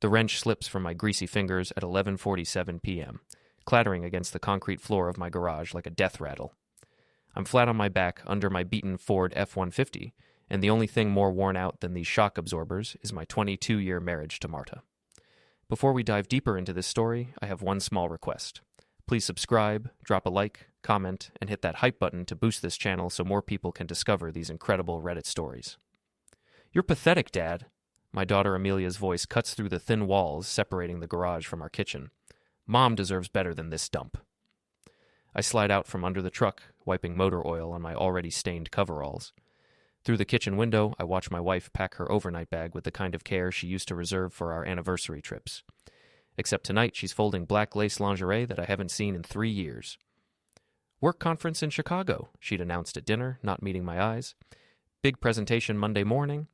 The wrench slips from my greasy fingers at 11:47 p.m., clattering against the concrete floor of my garage like a death rattle. I'm flat on my back under my beaten Ford F-150, and the only thing more worn out than these shock absorbers is my 22-year marriage to Marta. Before we dive deeper into this story, I have one small request. Please subscribe, drop a like, comment, and hit that hype button to boost this channel so more people can discover these incredible Reddit stories. "You're pathetic, Dad." My daughter Amelia's voice cuts through the thin walls separating the garage from our kitchen. "Mom deserves better than this dump." I slide out from under the truck, wiping motor oil on my already stained coveralls. Through the kitchen window, I watch my wife pack her overnight bag with the kind of care she used to reserve for our anniversary trips. Except tonight, she's folding black lace lingerie that I haven't seen in 3 years. "Work conference in Chicago," she'd announced at dinner, not meeting my eyes. "Big presentation Monday morning."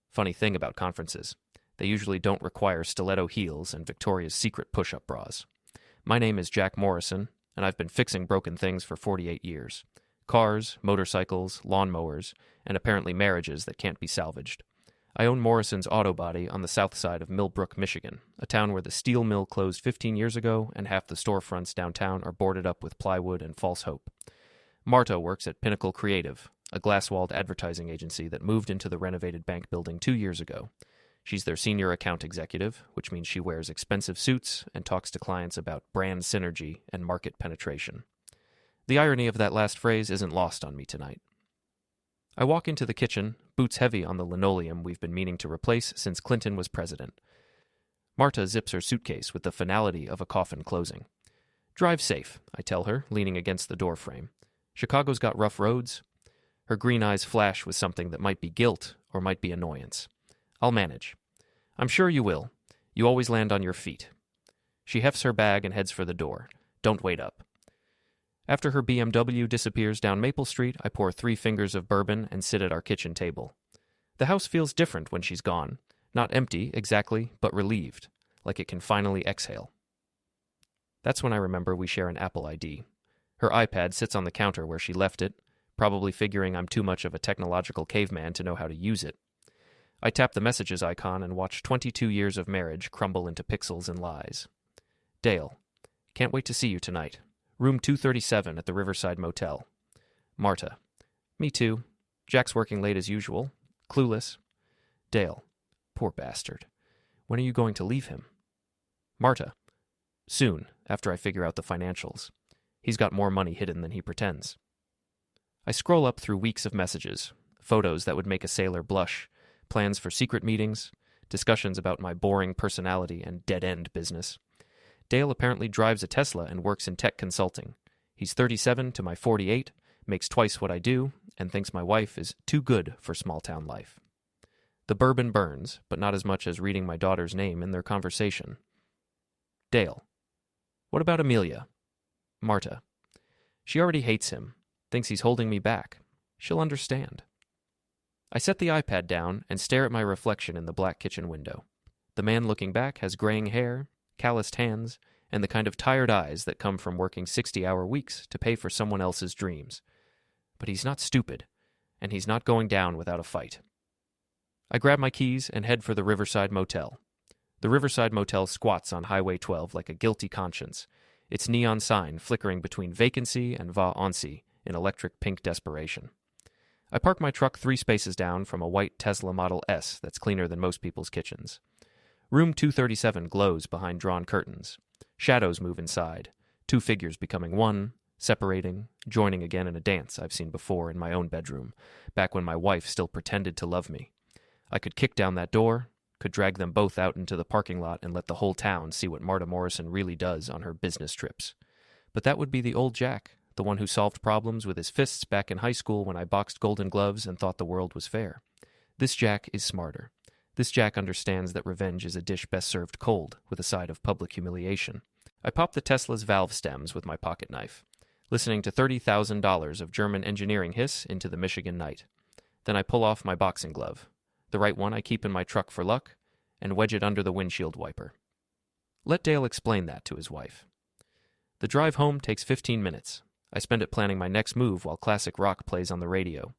Funny thing about conferences, they usually don't require stiletto heels and Victoria's Secret push-up bras. My name is Jack Morrison, and I've been fixing broken things for 48 years. Cars, motorcycles, lawnmowers, and apparently marriages that can't be salvaged. I own Morrison's Auto Body on the south side of Millbrook, Michigan, a town where the steel mill closed 15 years ago and half the storefronts downtown are boarded up with plywood and false hope. Marta works at Pinnacle Creative, a glass-walled advertising agency that moved into the renovated bank building 2 years ago. She's their senior account executive, which means she wears expensive suits and talks to clients about brand synergy and market penetration. The irony of that last phrase isn't lost on me tonight. I walk into the kitchen, boots heavy on the linoleum we've been meaning to replace since Clinton was president. Marta zips her suitcase with the finality of a coffin closing. "Drive safe," I tell her, leaning against the doorframe. "Chicago's got rough roads." Her green eyes flash with something that might be guilt or might be annoyance. "I'll manage." "I'm sure you will. You always land on your feet." She hefts her bag and heads for the door. "Don't wait up." After her BMW disappears down Maple Street, I pour 3 fingers of bourbon and sit at our kitchen table. The house feels different when she's gone. Not empty, exactly, but relieved, like it can finally exhale. That's when I remember we share an Apple ID. Her iPad sits on the counter where she left it, probably figuring I'm too much of a technological caveman to know how to use it. I tap the messages icon and watch 22 years of marriage crumble into pixels and lies. "Dale, can't wait to see you tonight. Room 237 at the Riverside Motel." Marta, "Me too. Jack's working late as usual. Clueless." Dale, "Poor bastard. When are you going to leave him?" Marta, "Soon, after I figure out the financials. He's got more money hidden than he pretends." I scroll up through weeks of messages, photos that would make a sailor blush, plans for secret meetings, discussions about my boring personality and dead-end business. Dale apparently drives a Tesla and works in tech consulting. He's 37 to my 48, makes twice what I do, and thinks my wife is too good for small-town life. The bourbon burns, but not as much as reading my daughter's name in their conversation. Dale, "What about Amelia?" Marta, "She already hates him, thinks he's holding me back. She'll understand." I set the iPad down and stare at my reflection in the black kitchen window. The man looking back has graying hair, calloused hands, and the kind of tired eyes that come from working 60-hour weeks to pay for someone else's dreams. But he's not stupid, and he's not going down without a fight. I grab my keys and head for the Riverside Motel. The Riverside Motel squats on Highway 12 like a guilty conscience, its neon sign flickering between vacancy and va onsi in electric pink desperation. I park my truck 3 spaces down from a white Tesla Model S that's cleaner than most people's kitchens. Room 237 glows behind drawn curtains. Shadows move inside, 2 figures becoming one, separating, joining again in a dance I've seen before in my own bedroom, back when my wife still pretended to love me. I could kick down that door, could drag them both out into the parking lot and let the whole town see what Marta Morrison really does on her business trips. But that would be the old Jack, the one who solved problems with his fists back in high school when I boxed Golden Gloves and thought the world was fair. This Jack is smarter. This Jack understands that revenge is a dish best served cold, with a side of public humiliation. I pop the Tesla's valve stems with my pocket knife, listening to $30,000 of German engineering hiss into the Michigan night. Then I pull off my boxing glove, the right one I keep in my truck for luck, and wedge it under the windshield wiper. Let Dale explain that to his wife. The drive home takes 15 minutes. I spend it planning my next move while classic rock plays on the radio.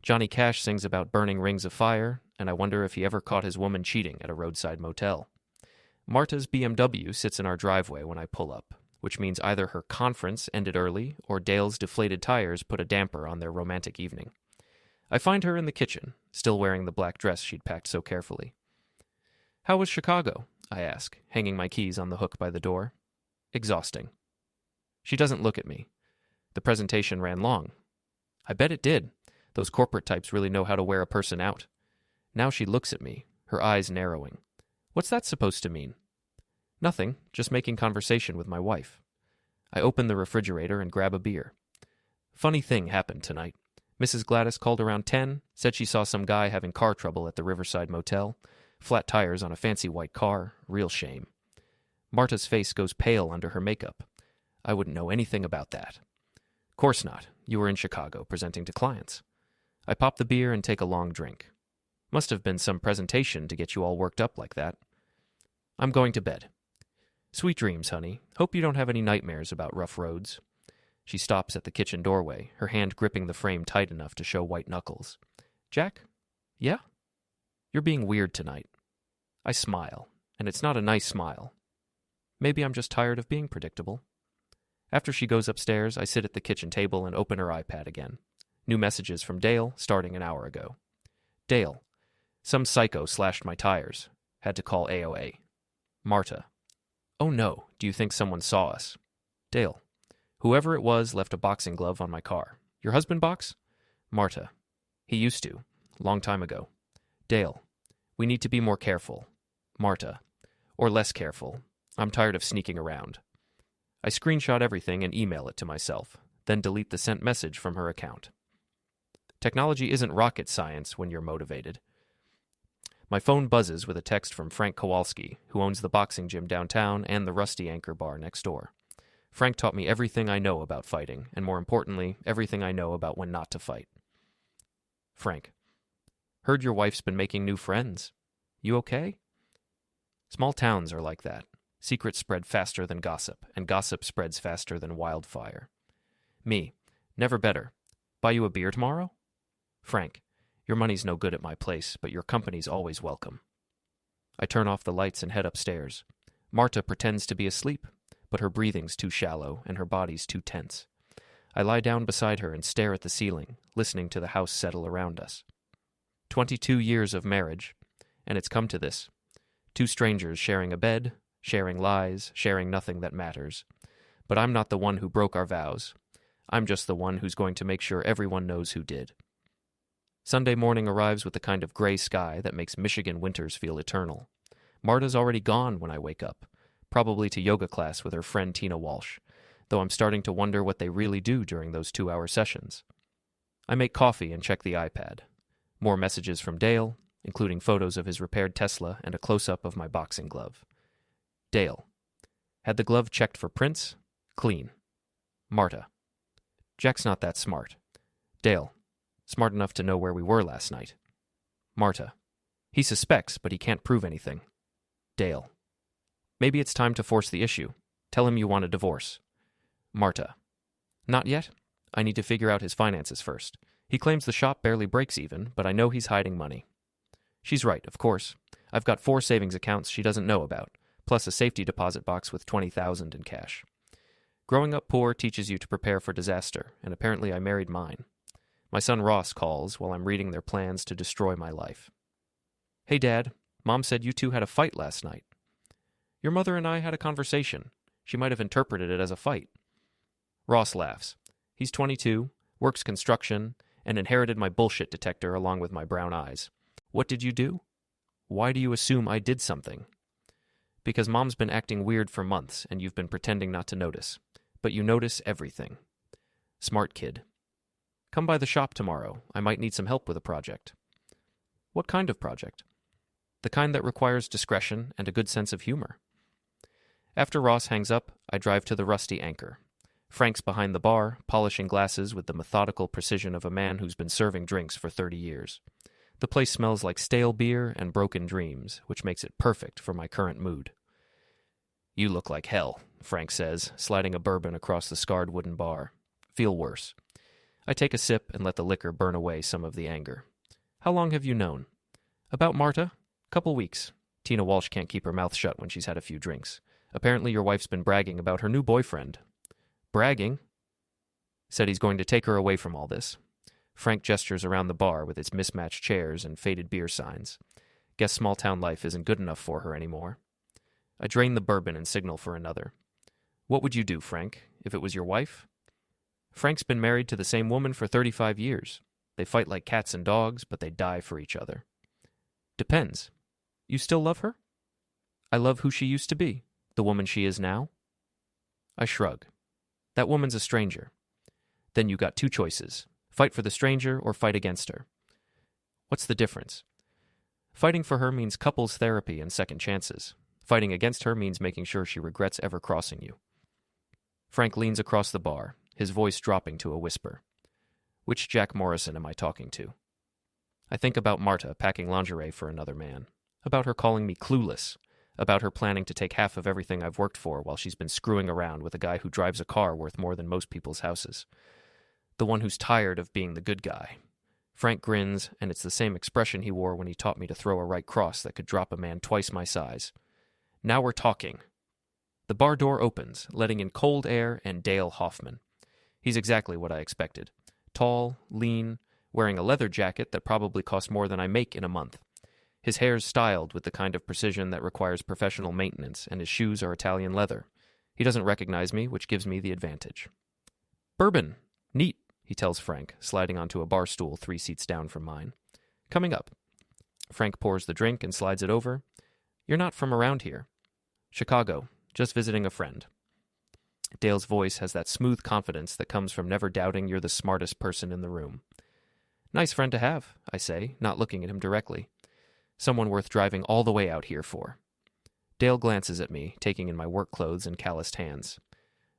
Johnny Cash sings about burning rings of fire, and I wonder if he ever caught his woman cheating at a roadside motel. Marta's BMW sits in our driveway when I pull up, which means either her conference ended early or Dale's deflated tires put a damper on their romantic evening. I find her in the kitchen, still wearing the black dress she'd packed so carefully. "How was Chicago?" I ask, hanging my keys on the hook by the door. "Exhausting." She doesn't look at me. The presentation ran long. I bet it did. Those corporate types really know how to wear a person out. Now she looks at me, her eyes narrowing. What's that supposed to mean? Nothing, just making conversation with my wife. I open the refrigerator and grab a beer. Funny thing happened tonight. Mrs. Gladys called around 10, said she saw some guy having car trouble at the Riverside Motel. Flat tires on a fancy white car, real shame. Marta's face goes pale under her makeup. I wouldn't know anything about that. Course not. You were in Chicago, presenting to clients. I pop the beer and take a long drink. Must have been some presentation to get you all worked up like that. I'm going to bed. Sweet dreams, honey. Hope you don't have any nightmares about rough roads. She stops at the kitchen doorway, her hand gripping the frame tight enough to show white knuckles. Jack? Yeah? You're being weird tonight. I smile, and it's not a nice smile. Maybe I'm just tired of being predictable. After she goes upstairs, I sit at the kitchen table and open her iPad again. New messages from Dale, starting an hour ago. Dale. Some psycho slashed my tires. Had to call AOA. Marta. Oh no, do you think someone saw us? Dale. Whoever it was left a boxing glove on my car. Your husband box? Marta. He used to. Long time ago. Dale. We need to be more careful. Marta. Or less careful. I'm tired of sneaking around. I screenshot everything and email it to myself, then delete the sent message from her account. Technology isn't rocket science when you're motivated. My phone buzzes with a text from Frank Kowalski, who owns the boxing gym downtown and the Rusty Anchor bar next door. Frank taught me everything I know about fighting, and more importantly, everything I know about when not to fight. Frank. Heard your wife's been making new friends. You okay? Small towns are like that. Secrets spread faster than gossip, and gossip spreads faster than wildfire. Me. Never better. Buy you a beer tomorrow? Frank. Your money's no good at my place, but your company's always welcome. I turn off the lights and head upstairs. Marta pretends to be asleep, but her breathing's too shallow and her body's too tense. I lie down beside her and stare at the ceiling, listening to the house settle around us. 22 years of marriage, and it's come to this. Two strangers sharing a bed, sharing lies, sharing nothing that matters. But I'm not the one who broke our vows. I'm just the one who's going to make sure everyone knows who did. Sunday morning arrives with the kind of gray sky that makes Michigan winters feel eternal. Marta's already gone when I wake up, probably to yoga class with her friend Tina Walsh, though I'm starting to wonder what they really do during those 2-hour sessions. I make coffee and check the iPad. More messages from Dale, including photos of his repaired Tesla and a close-up of my boxing glove. Dale. Had the glove checked for prints? Clean. Marta. Jack's not that smart. Dale. Smart enough to know where we were last night. Marta. He suspects, but he can't prove anything. Dale. Maybe it's time to force the issue. Tell him you want a divorce. Marta. Not yet. I need to figure out his finances first. He claims the shop barely breaks even, but I know he's hiding money. She's right, of course. I've got 4 savings accounts she doesn't know about, plus a safety deposit box with $20,000 in cash. Growing up poor teaches you to prepare for disaster, and apparently I married mine. My son Ross calls while I'm reading their plans to destroy my life. Hey, Dad, Mom said you two had a fight last night. Your mother and I had a conversation. She might have interpreted it as a fight. Ross laughs. He's 22, works construction, and inherited my bullshit detector along with my brown eyes. What did you do? Why do you assume I did something? Because Mom's been acting weird for months, and you've been pretending not to notice. But you notice everything. Smart kid. Come by the shop tomorrow. I might need some help with a project. What kind of project? The kind that requires discretion and a good sense of humor. After Ross hangs up, I drive to the Rusty Anchor. Frank's behind the bar, polishing glasses with the methodical precision of a man who's been serving drinks for 30 years. The place smells like stale beer and broken dreams, which makes it perfect for my current mood. You look like hell, Frank says, sliding a bourbon across the scarred wooden bar. Feel worse. I take a sip and let the liquor burn away some of the anger. How long have you known? About Marta? Couple weeks. Tina Walsh can't keep her mouth shut when she's had a few drinks. Apparently your wife's been bragging about her new boyfriend. Bragging? Said he's going to take her away from all this. Frank gestures around the bar with its mismatched chairs and faded beer signs. Guess small-town life isn't good enough for her anymore. I drain the bourbon and signal for another. What would you do, Frank, if it was your wife? Frank's been married to the same woman for 35 years. They fight like cats and dogs, but they die for each other. Depends. You still love her? I love who she used to be, the woman she is now. I shrug. That woman's a stranger. Then you got two choices. Fight for the stranger or fight against her. What's the difference? Fighting for her means couples therapy and second chances. Fighting against her means making sure she regrets ever crossing you. Frank leans across the bar, his voice dropping to a whisper. Which Jack Morrison am I talking to? I think about Marta packing lingerie for another man. About her calling me clueless. About her planning to take half of everything I've worked for while she's been screwing around with a guy who drives a car worth more than most people's houses. The one who's tired of being the good guy. Frank grins, and it's the same expression he wore when he taught me to throw a right cross that could drop a man twice my size. Now we're talking. The bar door opens, letting in cold air and Dale Hoffman. He's exactly what I expected. Tall, lean, wearing a leather jacket that probably cost more than I make in a month. His hair's styled with the kind of precision that requires professional maintenance, and his shoes are Italian leather. He doesn't recognize me, which gives me the advantage. Bourbon. Neat, he tells Frank, sliding onto a bar stool 3 seats down from mine. Coming up. Frank pours the drink and slides it over. You're not from around here. Chicago. Just visiting a friend. Dale's voice has that smooth confidence that comes from never doubting you're the smartest person in the room. Nice friend to have, I say, not looking at him directly. Someone worth driving all the way out here for. Dale glances at me, taking in my work clothes and calloused hands.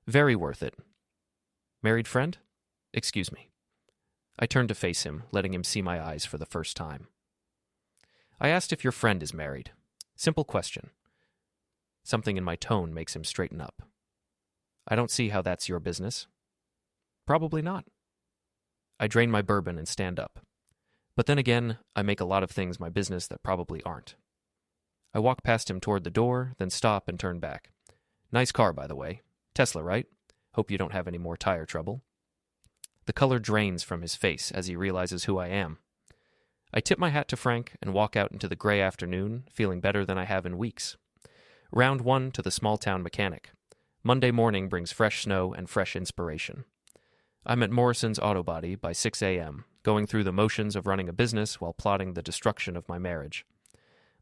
Very worth it. Married friend? Excuse me. I turn to face him, letting him see my eyes for the first time. I asked if your friend is married. Simple question. Something in my tone makes him straighten up. I don't see how that's your business. Probably not. I drain my bourbon and stand up. But then again, I make a lot of things my business that probably aren't. I walk past him toward the door, then stop and turn back. Nice car, by the way. Tesla, right? Hope you don't have any more tire trouble. The color drains from his face as he realizes who I am. I tip my hat to Frank and walk out into the gray afternoon, feeling better than I have in weeks. Round 1 to the small-town mechanic. Monday morning brings fresh snow and fresh inspiration. I'm at Morrison's Auto Body by 6 a.m., going through the motions of running a business while plotting the destruction of my marriage.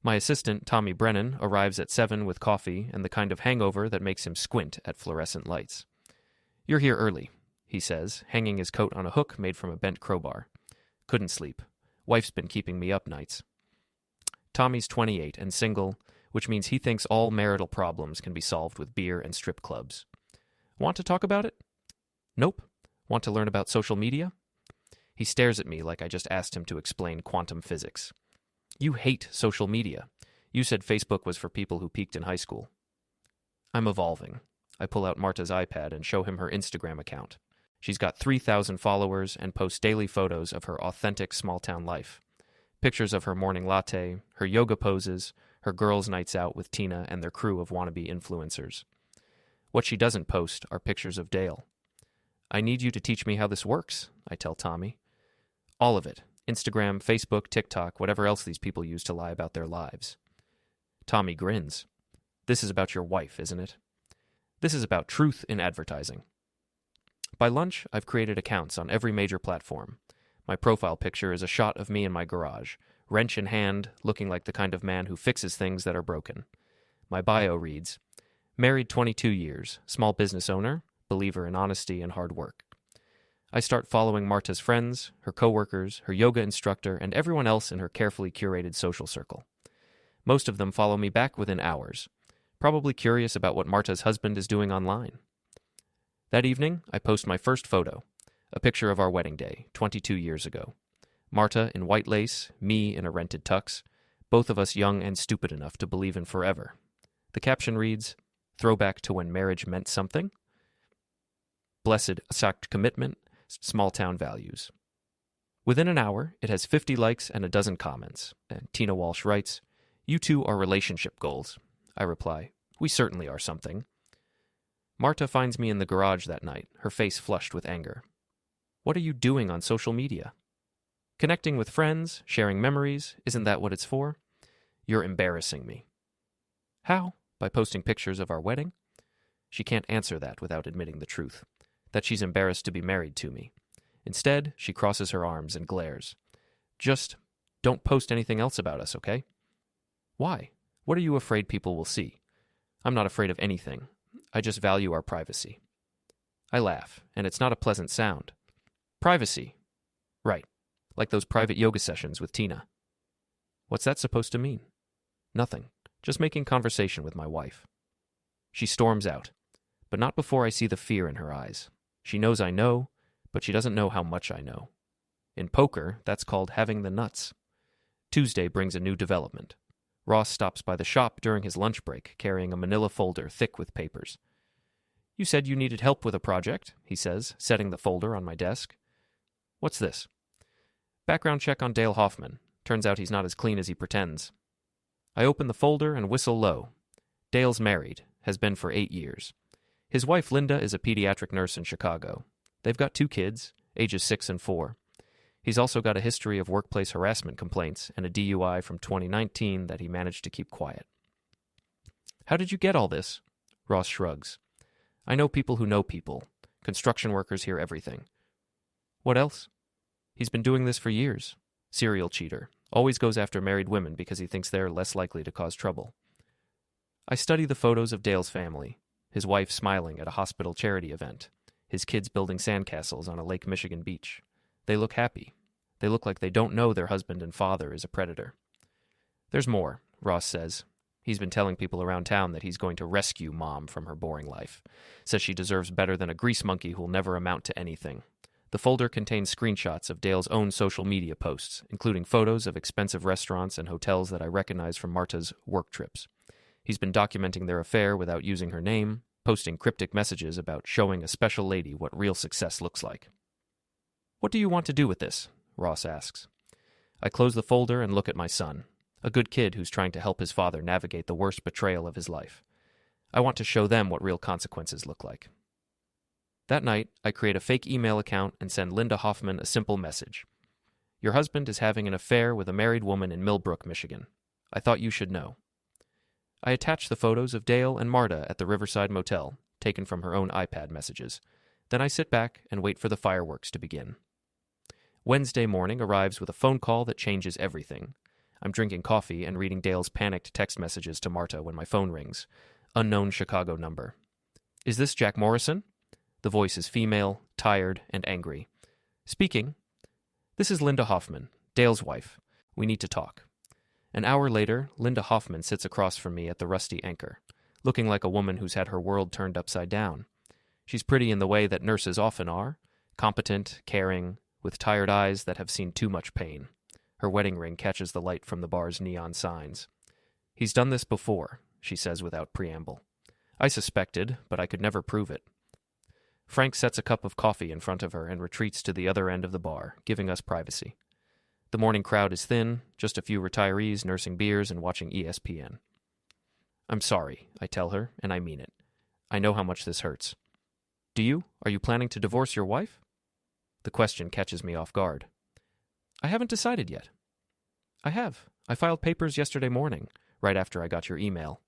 My assistant, Tommy Brennan, arrives at 7 with coffee and the kind of hangover that makes him squint at fluorescent lights. You're here early, he says, hanging his coat on a hook made from a bent crowbar. Couldn't sleep. Wife's been keeping me up nights. Tommy's 28 and single, which means he thinks all marital problems can be solved with beer and strip clubs. Want to talk about it? Nope. Want to learn about social media? He stares at me like I just asked him to explain quantum physics. You hate social media. You said Facebook was for people who peaked in high school. I'm evolving. I pull out Marta's iPad and show him her Instagram account. She's got 3,000 followers and posts daily photos of her authentic small-town life. Pictures of her morning latte, her yoga poses, her girls' nights out with Tina and their crew of wannabe influencers. What she doesn't post are pictures of Dale. I need you to teach me how this works, I tell Tommy. All of it. Instagram, Facebook, TikTok, whatever else these people use to lie about their lives. Tommy grins. This is about your wife, isn't it? This is about truth in advertising. By lunch, I've created accounts on every major platform. My profile picture is a shot of me in my garage, wrench in hand, looking like the kind of man who fixes things that are broken. My bio reads, married 22 years, small business owner, believer in honesty and hard work. I start following Marta's friends, her coworkers, her yoga instructor, and everyone else in her carefully curated social circle. Most of them follow me back within hours, probably curious about what Marta's husband is doing online. That evening, I post my first photo, a picture of our wedding day, 22 years ago. Marta in white lace, me in a rented tux, both of us young and stupid enough to believe in forever. The caption reads, throwback to when marriage meant something. Blessed sacred commitment, small-town values. Within an hour, it has 50 likes and a dozen comments. And Tina Walsh writes, You two are relationship goals, I reply. We certainly are something. Marta finds me in the garage that night, her face flushed with anger. What are you doing on social media? Connecting with friends, sharing memories, isn't that what it's for? You're embarrassing me. How? By posting pictures of our wedding? She can't answer that without admitting the truth, that she's embarrassed to be married to me. Instead, she crosses her arms and glares. Just don't post anything else about us, okay? Why? What are you afraid people will see? I'm not afraid of anything. I just value our privacy. I laugh, and it's not a pleasant sound. Privacy. Right. Like those private yoga sessions with Tina. What's that supposed to mean? Nothing. Just making conversation with my wife. She storms out, but not before I see the fear in her eyes. She knows I know, but she doesn't know how much I know. In poker, that's called having the nuts. Tuesday brings a new development. Ross stops by the shop during his lunch break, carrying a manila folder thick with papers. You said you needed help with a project, he says, setting the folder on my desk. What's this? Background check on Dale Hoffman. Turns out he's not as clean as he pretends. I open the folder and whistle low. Dale's married, has been for 8 years. His wife Linda is a pediatric nurse in Chicago. They've got 2 kids, ages 6 and 4. He's also got a history of workplace harassment complaints and a DUI from 2019 that he managed to keep quiet. How did you get all this? Ross shrugs. I know people who know people. Construction workers hear everything. What else? He's been doing this for years. Serial cheater. Always goes after married women because he thinks they're less likely to cause trouble. I study the photos of Dale's family. His wife smiling at a hospital charity event. His kids building sandcastles on a Lake Michigan beach. They look happy. They look like they don't know their husband and father is a predator. There's more, Ross says. He's been telling people around town that he's going to rescue Mom from her boring life. Says she deserves better than a grease monkey who'll never amount to anything. The folder contains screenshots of Dale's own social media posts, including photos of expensive restaurants and hotels that I recognize from Marta's work trips. He's been documenting their affair without using her name, posting cryptic messages about showing a special lady what real success looks like. What do you want to do with this? Ross asks. I close the folder and look at my son, a good kid who's trying to help his father navigate the worst betrayal of his life. I want to show them what real consequences look like. That night, I create a fake email account and send Linda Hoffman a simple message. Your husband is having an affair with a married woman in Millbrook, Michigan. I thought you should know. I attach the photos of Dale and Marta at the Riverside Motel, taken from her own iPad messages. Then I sit back and wait for the fireworks to begin. Wednesday morning arrives with a phone call that changes everything. I'm drinking coffee and reading Dale's panicked text messages to Marta when my phone rings. Unknown Chicago number. Is this Jack Morrison? The voice is female, tired, and angry. Speaking. This is Linda Hoffman, Dale's wife. We need to talk. An hour later, Linda Hoffman sits across from me at the Rusty Anchor, looking like a woman who's had her world turned upside down. She's pretty in the way that nurses often are, competent, caring, with tired eyes that have seen too much pain. Her wedding ring catches the light from the bar's neon signs. He's done this before, she says without preamble. I suspected, but I could never prove it. Frank sets a cup of coffee in front of her and retreats to the other end of the bar, giving us privacy. The morning crowd is thin, just a few retirees nursing beers and watching ESPN. I'm sorry, I tell her, and I mean it. I know how much this hurts. Do you? Are you planning to divorce your wife? The question catches me off guard. I haven't decided yet. I have. I filed papers yesterday morning, right after I got your email.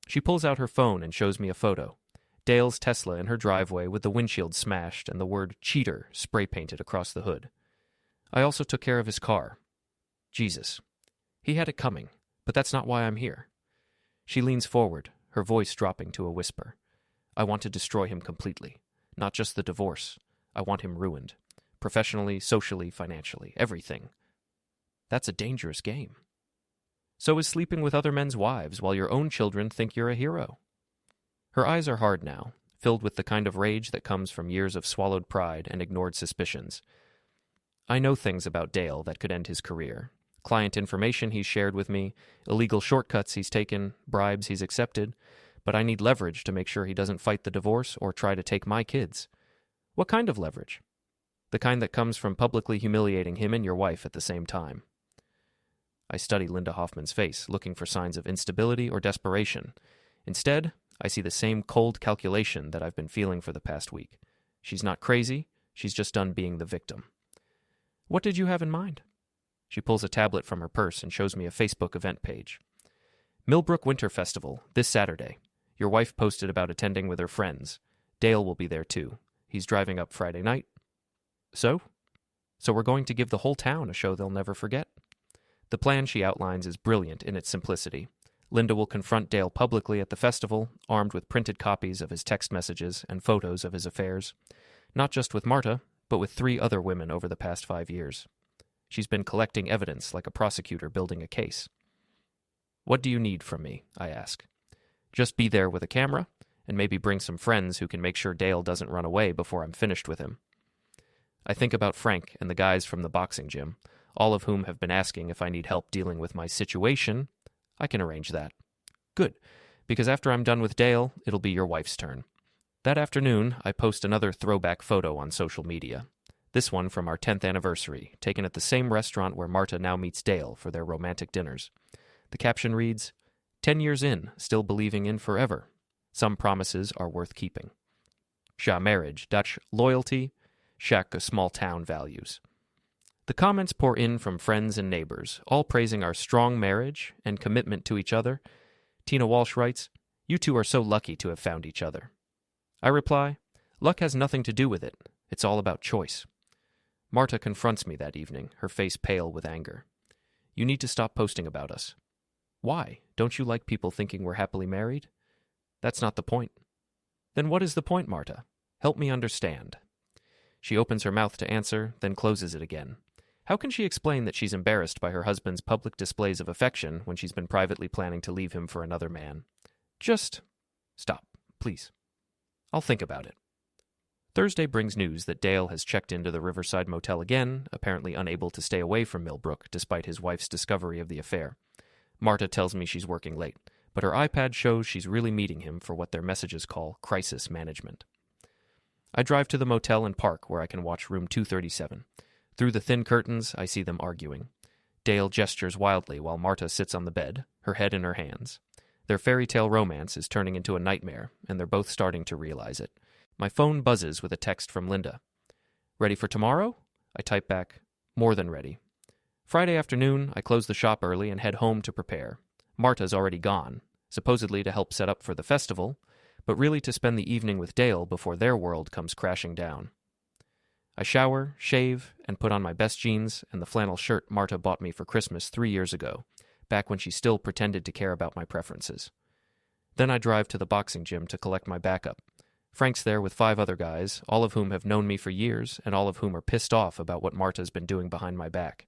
She pulls out her phone and shows me a photo. Dale's Tesla in her driveway with the windshield smashed and the word cheater spray-painted across the hood. I also took care of his car. Jesus. He had it coming, but that's not why I'm here. She leans forward, her voice dropping to a whisper. I want to destroy him completely. Not just the divorce. I want him ruined. Professionally, socially, financially, everything. That's a dangerous game. So is sleeping with other men's wives while your own children think you're a hero. Her eyes are hard now, filled with the kind of rage that comes from years of swallowed pride and ignored suspicions. I know things about Dale that could end his career. Client information he's shared with me, illegal shortcuts he's taken, bribes he's accepted, but I need leverage to make sure he doesn't fight the divorce or try to take my kids. What kind of leverage? The kind that comes from publicly humiliating him and your wife at the same time. I study Linda Hoffman's face, looking for signs of instability or desperation. Instead, I see the same cold calculation that I've been feeling for the past week. She's not crazy, she's just done being the victim. What did you have in mind? She pulls a tablet from her purse and shows me a Facebook event page. Millbrook Winter Festival, this Saturday. Your wife posted about attending with her friends. Dale will be there too. He's driving up Friday night. So we're going to give the whole town a show they'll never forget. The plan she outlines is brilliant in its simplicity. Linda will confront Dale publicly at the festival, armed with printed copies of his text messages and photos of his affairs. Not just with Marta, but with 3 other women over the past 5 years. She's been collecting evidence like a prosecutor building a case. What do you need from me? I ask. Just be there with a camera, and maybe bring some friends who can make sure Dale doesn't run away before I'm finished with him. I think about Frank and the guys from the boxing gym, all of whom have been asking if I need help dealing with my situation. I can arrange that. Good, because after I'm done with Dale, it'll be your wife's turn. That afternoon, I post another throwback photo on social media. This one from our 10th anniversary, taken at the same restaurant where Marta now meets Dale for their romantic dinners. The caption reads, 10 years in, still believing in forever. Some promises are worth keeping. Sja marriage, Dutch loyalty, Sjaak small town values. The comments pour in from friends and neighbors, all praising our strong marriage and commitment to each other. Tina Walsh writes, you two are so lucky to have found each other. I reply, luck has nothing to do with it. It's all about choice. Marta confronts me that evening, her face pale with anger. You need to stop posting about us. Why? Don't you like people thinking we're happily married? That's not the point. Then what is the point, Marta? Help me understand. She opens her mouth to answer, then closes it again. How can she explain that she's embarrassed by her husband's public displays of affection when she's been privately planning to leave him for another man? Just stop, please. I'll think about it. Thursday brings news that Dale has checked into the Riverside Motel again, apparently unable to stay away from Millbrook despite his wife's discovery of the affair. Marta tells me she's working late, but her iPad shows she's really meeting him for what their messages call crisis management. I drive to the motel and park where I can watch room 237. Through the thin curtains, I see them arguing. Dale gestures wildly while Marta sits on the bed, her head in her hands. Their fairy tale romance is turning into a nightmare, and they're both starting to realize it. My phone buzzes with a text from Linda. Ready for tomorrow? I type back, more than ready. Friday afternoon, I close the shop early and head home to prepare. Marta's already gone, supposedly to help set up for the festival, but really to spend the evening with Dale before their world comes crashing down. I shower, shave, and put on my best jeans and the flannel shirt Marta bought me for Christmas 3 years ago, back when she still pretended to care about my preferences. Then I drive to the boxing gym to collect my backup. Frank's there with 5 other guys, all of whom have known me for years, and all of whom are pissed off about what Marta's been doing behind my back.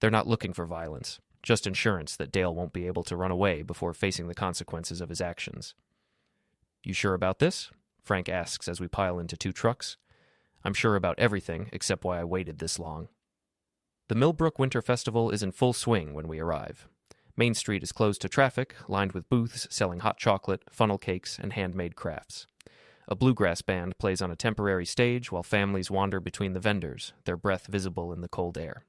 They're not looking for violence, just insurance that Dale won't be able to run away before facing the consequences of his actions. You sure about this? Frank asks as we pile into 2 trucks. I'm sure about everything except why I waited this long. The Millbrook Winter Festival is in full swing when we arrive. Main Street is closed to traffic, lined with booths selling hot chocolate, funnel cakes, and handmade crafts. A bluegrass band plays on a temporary stage while families wander between the vendors, their breath visible in the cold air.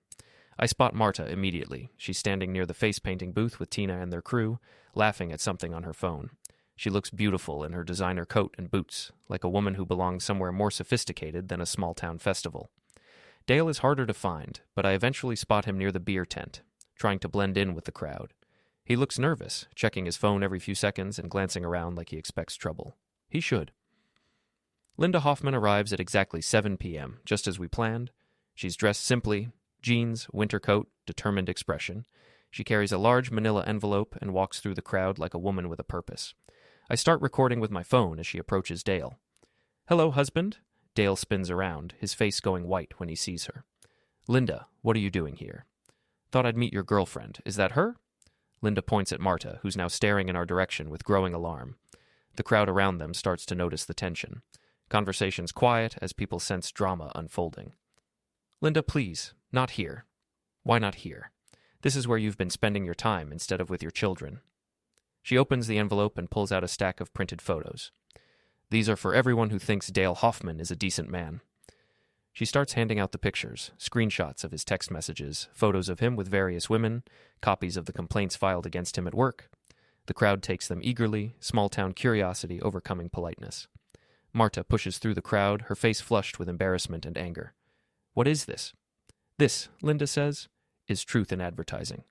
I spot Marta immediately. She's standing near the face-painting booth with Tina and their crew, laughing at something on her phone. She looks beautiful in her designer coat and boots, like a woman who belongs somewhere more sophisticated than a small-town festival. Dale is harder to find, but I eventually spot him near the beer tent, trying to blend in with the crowd. He looks nervous, checking his phone every few seconds and glancing around like he expects trouble. He should. Linda Hoffman arrives at exactly 7 p.m., just as we planned. She's dressed simply, jeans, winter coat, determined expression. She carries a large manila envelope and walks through the crowd like a woman with a purpose. I start recording with my phone as she approaches Dale. Hello, husband. Dale spins around, his face going white when he sees her. Linda, what are you doing here? Thought I'd meet your girlfriend. Is that her? Linda points at Marta, who's now staring in our direction with growing alarm. The crowd around them starts to notice the tension. Conversation's quiet as people sense drama unfolding. Linda, please, not here. Why not here? This is where you've been spending your time instead of with your children. She opens the envelope and pulls out a stack of printed photos. These are for everyone who thinks Dale Hoffman is a decent man. She starts handing out the pictures, screenshots of his text messages, photos of him with various women, copies of the complaints filed against him at work. The crowd takes them eagerly, small-town curiosity overcoming politeness. Marta pushes through the crowd, her face flushed with embarrassment and anger. "What is this?" "This," Linda says, "is truth in advertising."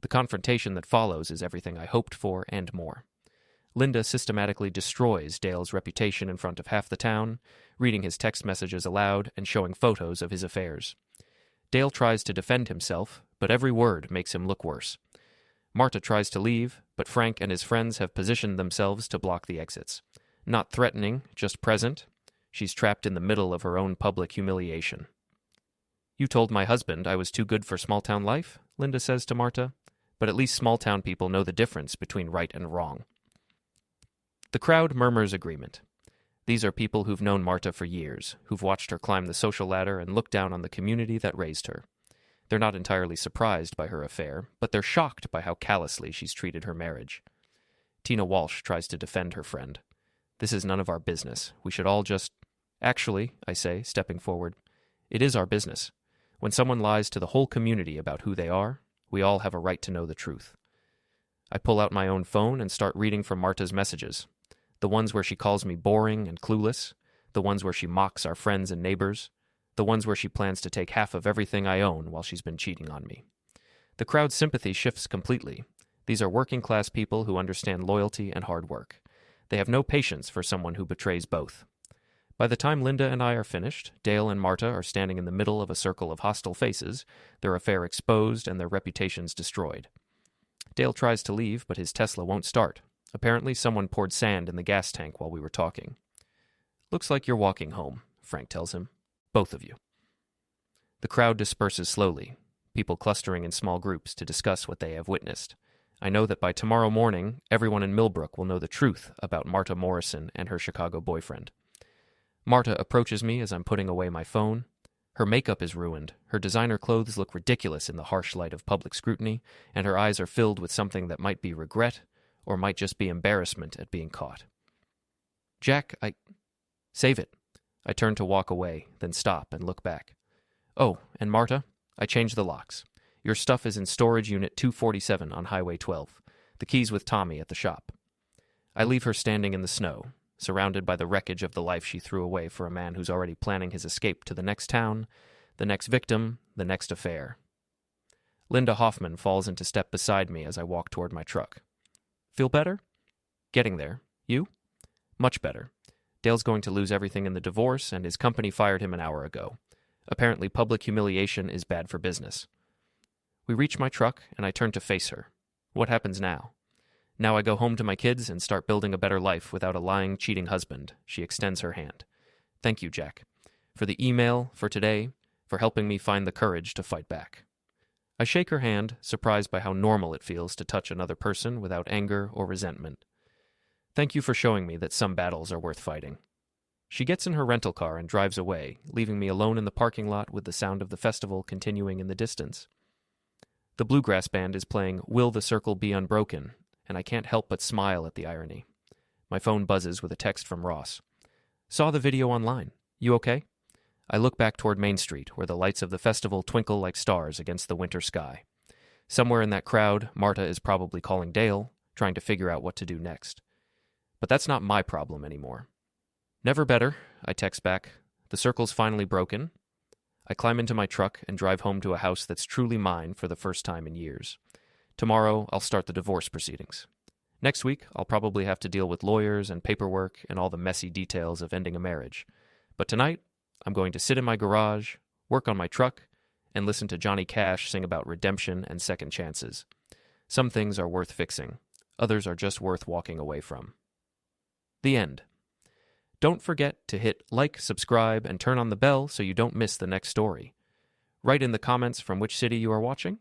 The confrontation that follows is everything I hoped for and more. Linda systematically destroys Dale's reputation in front of half the town, reading his text messages aloud and showing photos of his affairs. Dale tries to defend himself, but every word makes him look worse. Marta tries to leave, but Frank and his friends have positioned themselves to block the exits. Not threatening, just present, she's trapped in the middle of her own public humiliation. "You told my husband I was too good for small-town life," Linda says to Marta, "but at least small-town people know the difference between right and wrong." The crowd murmurs agreement. These are people who've known Marta for years, who've watched her climb the social ladder and look down on the community that raised her. They're not entirely surprised by her affair, but they're shocked by how callously she's treated her marriage. Tina Walsh tries to defend her friend. "This is none of our business. We should all just—" "Actually," I say, stepping forward, "it is our business. When someone lies to the whole community about who they are, we all have a right to know the truth." I pull out my own phone and start reading from Marta's messages. The ones where she calls me boring and clueless, the ones where she mocks our friends and neighbors, the ones where she plans to take half of everything I own while she's been cheating on me. The crowd's sympathy shifts completely. These are working-class people who understand loyalty and hard work. They have no patience for someone who betrays both. By the time Linda and I are finished, Dale and Marta are standing in the middle of a circle of hostile faces, their affair exposed and their reputations destroyed. Dale tries to leave, but his Tesla won't start. Apparently, someone poured sand in the gas tank while we were talking. "Looks like you're walking home," Frank tells him. "Both of you." The crowd disperses slowly, people clustering in small groups to discuss what they have witnessed. I know that by tomorrow morning, everyone in Millbrook will know the truth about Marta Morrison and her Chicago boyfriend. Marta approaches me as I'm putting away my phone. Her makeup is ruined, her designer clothes look ridiculous in the harsh light of public scrutiny, and her eyes are filled with something that might be regret, or might just be embarrassment at being caught. "Jack, Save it." I turn to walk away, then stop and look back. "Oh, and Marta, I changed the locks. Your stuff is in storage unit 247 on Highway 12. The key's with Tommy at the shop." I leave her standing in the snow, surrounded by the wreckage of the life she threw away for a man who's already planning his escape to the next town, the next victim, the next affair. Linda Hoffman falls into step beside me as I walk toward my truck. "Feel better?" "Getting there. You?" "Much better. Dale's going to lose everything in the divorce, and his company fired him an hour ago. Apparently, public humiliation is bad for business." We reach my truck, and I turn to face her. What happens now? Now I go home to my kids and start building a better life without a lying, cheating husband. She extends her hand. "Thank you, Jack. For the email, for today, for helping me find the courage to fight back." I shake her hand, surprised by how normal it feels to touch another person without anger or resentment. "Thank you for showing me that some battles are worth fighting." She gets in her rental car and drives away, leaving me alone in the parking lot with the sound of the festival continuing in the distance. The bluegrass band is playing "Will the Circle Be Unbroken," and I can't help but smile at the irony. My phone buzzes with a text from Ross. "Saw the video online. You okay?" I look back toward Main Street, where the lights of the festival twinkle like stars against the winter sky. Somewhere in that crowd, Marta is probably calling Dale, trying to figure out what to do next. But that's not my problem anymore. "Never better," I text back. "The circle's finally broken." I climb into my truck and drive home to a house that's truly mine for the first time in years. Tomorrow, I'll start the divorce proceedings. Next week, I'll probably have to deal with lawyers and paperwork and all the messy details of ending a marriage. But tonight, I'm going to sit in my garage, work on my truck, and listen to Johnny Cash sing about redemption and second chances. Some things are worth fixing. Others are just worth walking away from. The end. Don't forget to hit like, subscribe, and turn on the bell so you don't miss the next story. Write in the comments from which city you are watching,